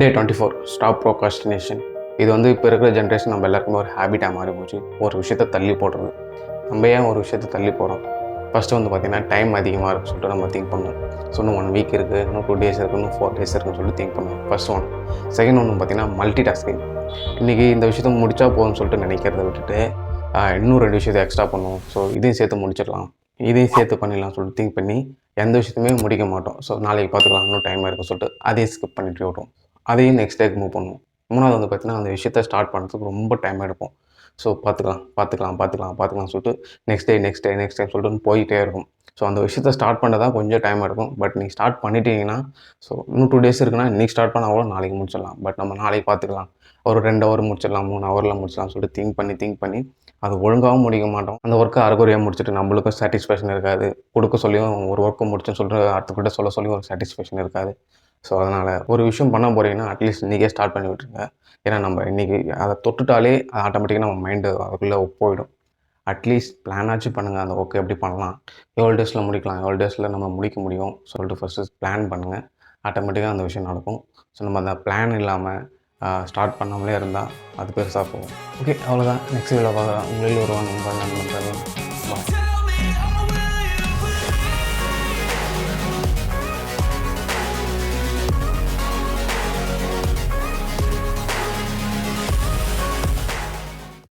டே 24 stop procrastination. இது வந்து இப்போ இருக்கிற ஜென்ரேஷன் நம்ம எல்லாருக்குமே ஒரு ஹேபிட்டாக மாறி போச்சு. ஒரு விஷயத்த தள்ளி போடுறது. நம்ம ஏன் ஒரு விஷயத்த தள்ளி போகிறோம்? ஃபஸ்ட்டு வந்து பார்த்திங்கன்னா டைம் அதிகமாக இருக்குன்னு சொல்லிட்டு நம்ம திங்க் பண்ணுவோம். ஸோ இன்னும் 1 வீக் இருக்குது, இன்னும் 2 டேஸ் இருக்குது, இன்னும் 4 டேஸ் இருக்குன்னு சொல்லிட்டு திங்க் பண்ணுவோம். First one. செகண்ட் ஒன்று பார்த்திங்கன்னா மல்டி டாஸ்கிங். இன்றைக்கி இந்த விஷயத்த முடித்தா போதும்னு சொல்லிட்டு நினைக்கிறத விட்டுட்டு இன்னும் 2 விஷயத்தை எக்ஸ்ட்ரா பண்ணுவோம். ஸோ இதையும் சேர்த்து முடிச்சிடலாம், இதையும் சேர்த்து பண்ணிடலாம்னு சொல்லிட்டு திங்க் பண்ணி எந்த விஷயத்தையுமே முடிக்க மாட்டோம். ஸோ நாளைக்கு பார்த்துக்கலாம், இன்னும் டைம் இருக்குன்னு சொல்லிட்டு அதையும் ஸ்கிப் பண்ணிட்டு விடுவோம். அதையும் நெக்ஸ்ட் டேக்கு மூவ் பண்ணுவோம். 3வது வந்து பார்த்திங்கன்னா, அந்த விஷயத்த ஸ்டார்ட் பண்ணுறதுக்கு ரொம்ப டைம் எடுக்கும். ஸோ பார்த்துக்கலாம்னு சொல்லிட்டு நெக்ஸ்ட் டே சொல்லிட்டு போயிட்டே இருக்கும். ஸோ அந்த விஷயத்த ஸ்டார்ட் பண்ண தான் கொஞ்சம் டைம் எடுக்கும். பட் நீங்கள் ஸ்டார்ட் பண்ணிட்டீங்கன்னா, ஸோ இன்னும் 2 டேஸ் இருக்குன்னா, இன்றைக்கி ஸ்டார்ட் பண்ணால் கூட நாளைக்கு முடிச்சிடலாம். பட் நம்ம நாளைக்கு பார்த்துக்கலாம், ஒரு 2 ஹவர் முடிச்சிடலாம், 3 ஹவரில் முடிச்சிடலாம்னு சொல்லிட்டு திங்க் பண்ணி அது ஒழுங்காகவும் முடிக்க மாட்டோம். அந்த ஒர்க்கை அரைகுறையாக முடிச்சுட்டு நம்மளுக்கும் சாட்டிஸ்ஃபேக்ஷன் இருக்காது. கொடுக்க சொல்லியும் ஒரு ஒர்க்கை முடிச்சுன்னு சொல்லிட்டு அடுத்தவங்ககிட்ட சொல்லியும் ஒரு சாட்டிஸ்ஃபேக்ஷன் இருக்காது. ஸோ அதனால் ஒரு விஷயம் பண்ண போகிறீங்கன்னா அட்லீஸ்ட் இன்றைக்கே ஸ்டார்ட் பண்ணி விட்டுருங்க. ஏன்னா நம்ம இன்றைக்கி அதை தொட்டுட்டாலே அது ஆட்டோமேட்டிக்காக நம்ம மைண்டு அதுக்குள்ளே போயிடும். அட்லீஸ்ட் பிளானாச்சும் பண்ணுங்கள். அந்த ஒர்க் எப்படி பண்ணலாம், எவ்வளோ டேஸில் முடிக்கலாம், எவ்வளோ டேஸில் நம்ம முடிக்க முடியும் சொல்லிட்டு ஃபஸ்ட்டு பிளான் பண்ணுங்கள். ஆட்டோமேட்டிக்காக அந்த விஷயம் நடக்கும். ஸோ நம்ம அந்த பிளான் இல்லாமல் ஸ்டார்ட் பண்ணாமலே இருந்தால் அது பெருசாக போகும். ஓகே, அவ்வளோதான். நெக்ஸ்ட் வீடியோவில் பார்க்கலாம். உங்களில் ஒருவன் உங்கள் நண்பன். பாய்.